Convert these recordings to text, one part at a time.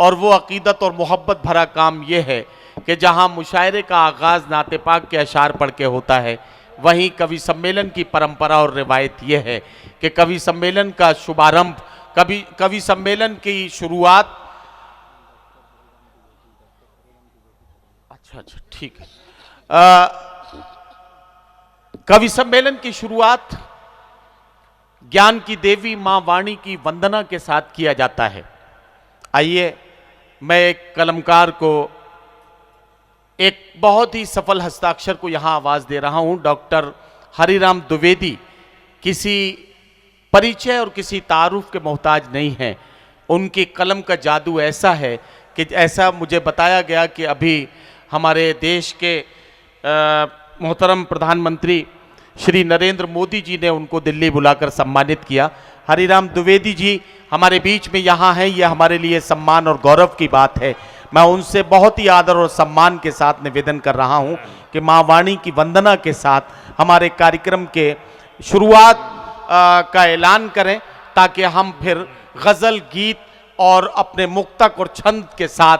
और वो अकीदत और मोहब्बत भरा काम ये है कि जहाँ मुशायरे का आगाज़ नाते पाक के अशार पढ़ के होता है, वहीं कवि सम्मेलन की परंपरा और रिवायत ये है कि कवि सम्मेलन का शुभारंभ, कवि सम्मेलन की शुरुआत, अच्छा ठीक है, कवि सम्मेलन की शुरुआत ज्ञान की देवी मां वाणी की वंदना के साथ किया जाता है। आइए मैं एक कलमकार को, एक बहुत ही सफल हस्ताक्षर को यहां आवाज दे रहा हूं। डॉक्टर हरिराम द्विवेदी किसी परिचय और किसी तारुफ के मोहताज नहीं है। उनकी कलम का जादू ऐसा है कि ऐसा मुझे बताया गया कि अभी हमारे देश के मोहतरम प्रधानमंत्री श्री नरेंद्र मोदी जी ने उनको दिल्ली बुलाकर सम्मानित किया। हरिराम द्विवेदी जी हमारे बीच में यहाँ हैं, यह हमारे लिए सम्मान और गौरव की बात है। मैं उनसे बहुत ही आदर और सम्मान के साथ निवेदन कर रहा हूँ कि माँ वाणी की वंदना के साथ हमारे कार्यक्रम के शुरुआत का ऐलान करें, ताकि हम फिर गज़ल, गीत और अपने मुक्तक और छंद के साथ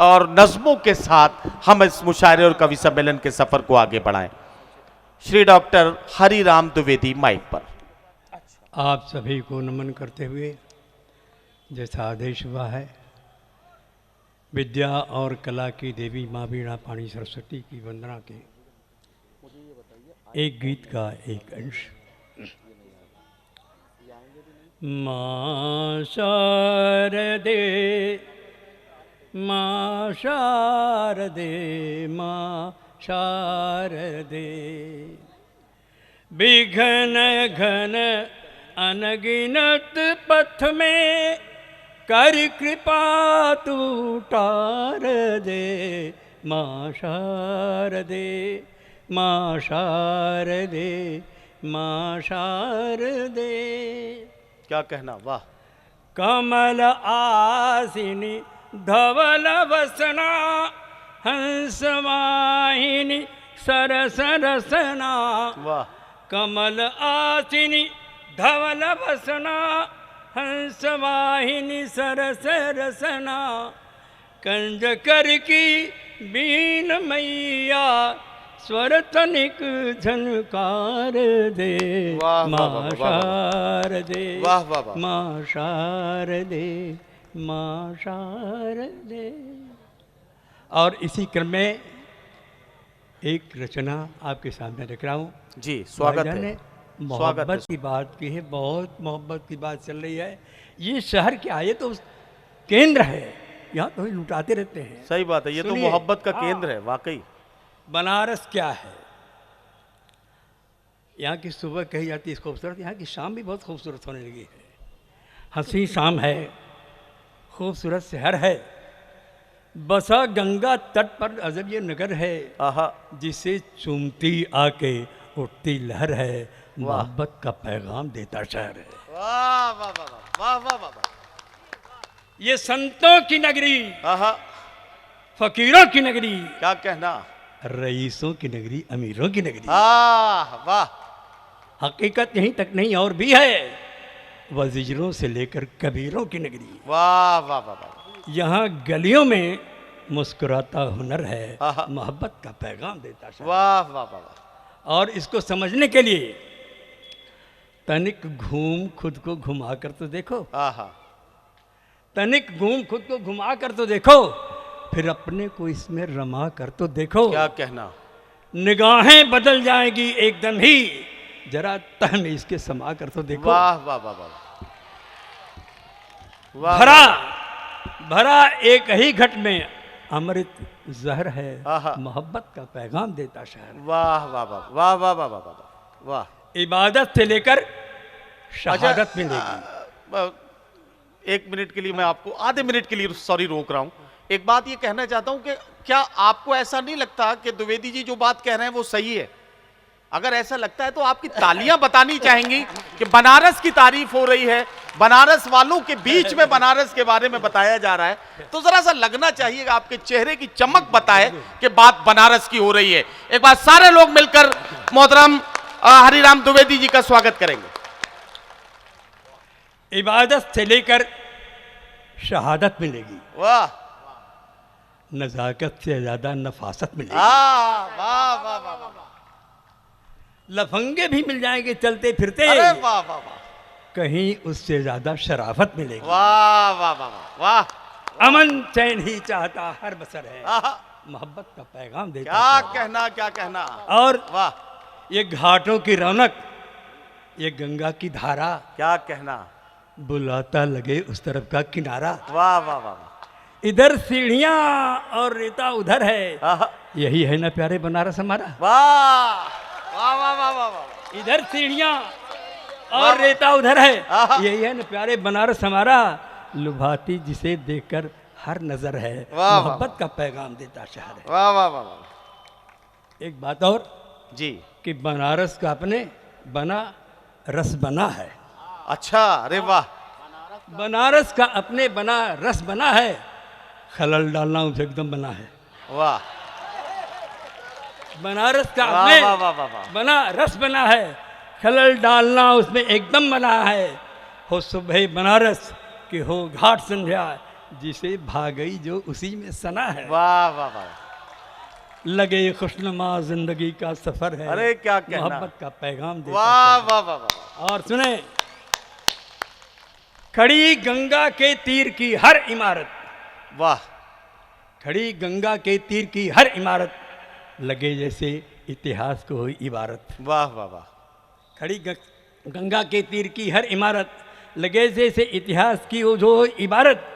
और नज़्मों के साथ हम इस मुशायरे और कवि सम्मेलन के सफ़र को आगे बढ़ाएं। श्री डॉक्टर हरिराम द्विवेदी माइक पर। आप सभी को नमन करते हुए जैसा आदेश हुआ है, विद्या और कला की देवी माँ वीणा पाणी सरस्वती की वंदना के एक गीत का एक अंश। माँ शारदे, माँ शारदे, माँ शारदे, विघ्न घन अनगिनत पथ में कर कृपा तू टार दे। माँ शारदे, माँ शारदे, माँ शारदे। क्या कहना, वाह। कमल आसिनी धवल वसना, हंस वाहिनी सरस रसना। वाह। कमल आसिनी धवल वसना, हंस वाहिनी सरस रसना। कंज कर की बीन मैया, स्वर तनिक झनकार दे। माँ शारदे, माँ शारदे, माँ शारदे। और इसी क्रम में एक रचना आपके सामने रख रहा हूँ। जी, स्वागत है। मोहब्बत की बात की है, बहुत मोहब्बत की बात चल रही है। ये शहर क्या है? ये तो केंद्र है, यहाँ तो लुटाते रहते हैं। सही बात है, ये तो मोहब्बत का केंद्र है वाकई। बनारस क्या है? यहाँ की सुबह कही जाती है खूबसूरत, यहाँ की शाम भी बहुत खूबसूरत होने लगी है। हंसी शाम है, खूबसूरत शहर है, बसा गंगा तट पर अजब ये नगर है, जिसे चूमती आके उठती लहर है, मोहब्बत का पैगाम देता शहर है। वाह वाह वाह वाह वाह वाह। ये संतों की नगरी, फकीरों की नगरी, क्या कहना, रईसों की नगरी, अमीरों की नगरी। वाह। हकीकत यहीं तक नहीं और भी है, वजीरों से लेकर कबीरों की नगरी। वाह वाह वाह। यहाँ गलियों में मुस्कुराता हुनर है, मोहब्बत का पैगाम देता है। वाह वाह वाह। और इसको समझने के लिए तनिक घूम खुद को घुमा कर तो देखो। तनिक घूम खुद को घुमा कर तो देखो, फिर अपने को इसमें रमा कर तो देखो। क्या कहना, निगाहें बदल जाएगी एकदम ही, जरा तह में इसके समा कर तो देखो। वाह वाह वाह वाह। भरा भरा एक ही घट में अमृत जहर है, मोहब्बत का पैगाम देता शहर। वाह वाह वाह वाह वाह वाह वाह वाह। इबादत से लेकर शहादत मिलेगी। एक मिनट के लिए मैं आपको, आधे मिनट के लिए सॉरी रोक रहा हूं। एक बात ये कहना चाहता हूं कि क्या आपको ऐसा नहीं लगता कि द्विवेदी जी जो बात कह रहे हैं वो सही है? अगर ऐसा लगता है तो आपकी तालियां बतानी चाहेंगी कि बनारस की तारीफ हो रही है, बनारस वालों के बीच में बनारस के बारे में बताया जा रहा है, तो जरा सा लगना चाहिए, आपके चेहरे की चमक बताए कि बात बनारस की हो रही है। एक बार सारे लोग मिलकर मोहतरम हरिराम द्विवेदी जी का स्वागत करेंगे। इबादत से लेकर शहादत मिलेगी, वाह नज़ाकत से ज़्यादा नफासत मिलेगी। वाह वाह वाह वाह वाह। लफंगे भी मिल जाएंगे चलते फिरते, अरे वाह वाह वाह कहीं उससे ज़्यादा शराफत मिलेगी। वाह वाह वाह वाह वाह। अमन चैन ही चाहता हर बसर है, आहा, मोहब्बत का पैगाम देता क्या है। कहना क्या कहना। और वाह, ये घाटों की रौनक, ये गंगा की धारा, क्या कहना। बुलाता लगे उस तरफ का किनारा। वाह वाह वाह वाह। इधर सीढ़ियां और रेता उधर है, आहा, यही है ना प्यारे बनारस हमारा। वाह वाह वाह वाह वाह वाह। इधर सीढ़ियां और रेता उधर है, आहा। यही है ना प्यारे बनारस हमारा। लुभाती जिसे देखकर हर नजर है, वाह, वाह, मोहब्बत का पैगाम देता शहर है। वाह वाह वाह वाह। एक बात और जी, कि बनारस का अपने बना रस बना है। अच्छा, अरे वाह। बनारस का अपने बना रस बना है, खलल डालना उसे एकदम बना है। वाह बनारस का वाह अपने वाह वाह वाह वाह। बना रस बना है, खलल डालना उसमें एकदम बना है। हो सुबह बनारस कि हो घाट संध्या, जिसे भागई जो उसी में सना है। वाह वाह वाह। लगे खुशनुमा जिंदगी का सफर है, अरे क्या कहना। मोहब्बत का पैगाम देता वाह है। वाह वाह वाह। और सुने, खड़ी गंगा के तीर की हर इमारत, वाह खड़ी गंगा के तीर की हर इमारत लगे जैसे इतिहास को हुई इबारत। वाह वाह वाह। खड़ी गंगा के तीर की हर इमारत लगे जैसे इतिहास की वो जो इबारत।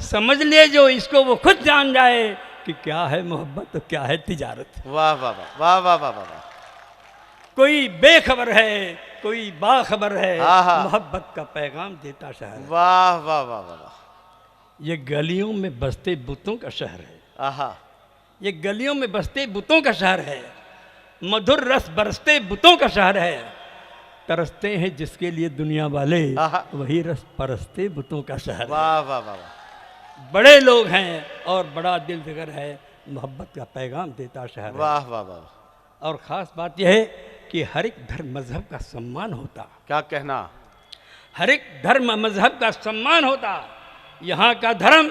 समझ ले जो इसको वो खुद जान जाए कि क्या है मोहब्बत तो क्या है तिजारत। वाह वाह वाह वाह वाह वाह वाह वाह। कोई बेखबर है, कोई बाखबर है, आहा। मोहब्बत का पैगाम देता शहर है। वाह वाह वाह वाह वाह। ये गलियों में बसते बुतों का शहर है, आहा, ये गलियों में बसते बुतों का शहर है। मधुर रस बरसते बुतों का शहर है। तरसते हैं जिसके लिए दुनिया वाले, आहा। वही रस परसते बुतों का शहर है। वाह वाह वाह वाह। बड़े लोग हैं और बड़ा दिल जिगर है, मोहब्बत का पैगाम देता शहर है। वाह वाह वाह। और ख़ास बात यह है कि हर एक धर्म मजहब का सम्मान होता, क्या कहना। हर एक धर्म मजहब का सम्मान होता। यहाँ का धर्म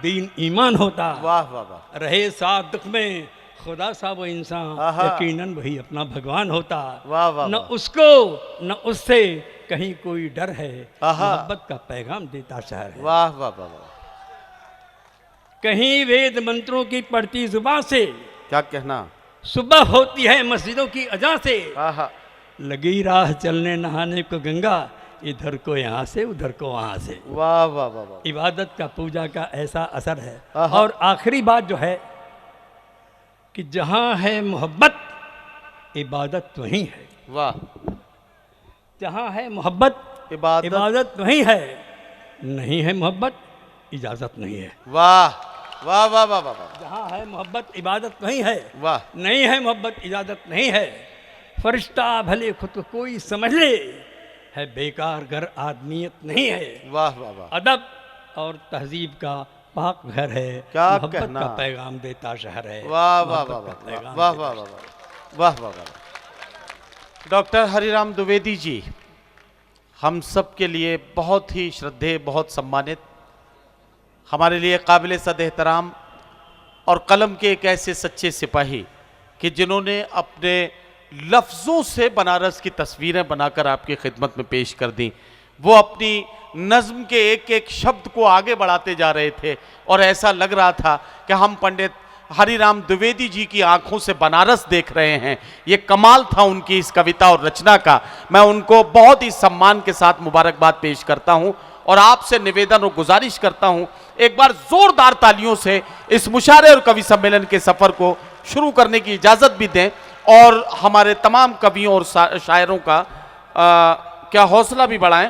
दीन ईमान होता। वाह वाह वाह। रहे साथ दुख में खुदा सा वो इंसान, आहा। यकीनन वही अपना भगवान होता। वाह वाह न वाह। उसको न उससे कहीं कोई डर है, आहा। मोहब्बत का पैगाम देता शहर है। वाह वाह वाह वाह। कहीं वेद मंत्रों की पढ़ती जुबान से, क्या कहना। सुबह होती है मस्जिदों की अजा से। आहा, लगी राह चलने नहाने को गंगा, इधर को यहाँ से उधर को वहाँ से। वाह वाह वाह वाह। इबादत का पूजा का ऐसा असर है। आहा। और आखिरी बात जो है कि जहाँ है मोहब्बत, इबादत वहीं है। वाह। जहाँ है मोहब्बत, इबादत। इबादत वहीं है। नहीं है मोहब्बत, इजाज़त नहीं है। वाह वाह वाह वाह वाह वाह। जहाँ है मोहब्बत, इबादत वहीं है। वाह नहीं है मोहब्बत, इजाज़त नहीं है। फरिश्ता भले खुद को कोई समझ ले, है बेकार घर आदमियत नहीं है। वाह वाह वाह। अदब और तहजीब का पाक घर है, क्या मोहब्बत कहना। का पैगाम देता शहर है। वाह वाह मोहब्बत वाह का वाह पैगाम वाह देता वाह वाह वाह वाह वाह वाह। डॉक्टर हरिराम द्विवेदी जी हम सब के लिए बहुत ही श्रद्धेय, बहुत सम्मानित, हमारे लिए काबिल सद एहतराम और कलम के एक ऐसे सच्चे सिपाही कि जिन्होंने अपने लफ्ज़ों से बनारस की तस्वीरें बनाकर आपकी खिदमत में पेश कर दी। वो अपनी नज़्म के एक एक शब्द को आगे बढ़ाते जा रहे थे और ऐसा लग रहा था कि हम पंडित हरिराम द्विवेदी जी की आंखों से बनारस देख रहे हैं। ये कमाल था उनकी इस कविता और रचना का। मैं उनको बहुत ही सम्मान के साथ मुबारकबाद पेश करता हूं और आपसे निवेदन और गुजारिश करता हूं, एक बार जोरदार तालियों से इस मुशायरे और कवि सम्मेलन के सफ़र को शुरू करने की इजाज़त भी दें और हमारे तमाम कवियों और शायरों का क्या हौसला भी बढ़ाएं।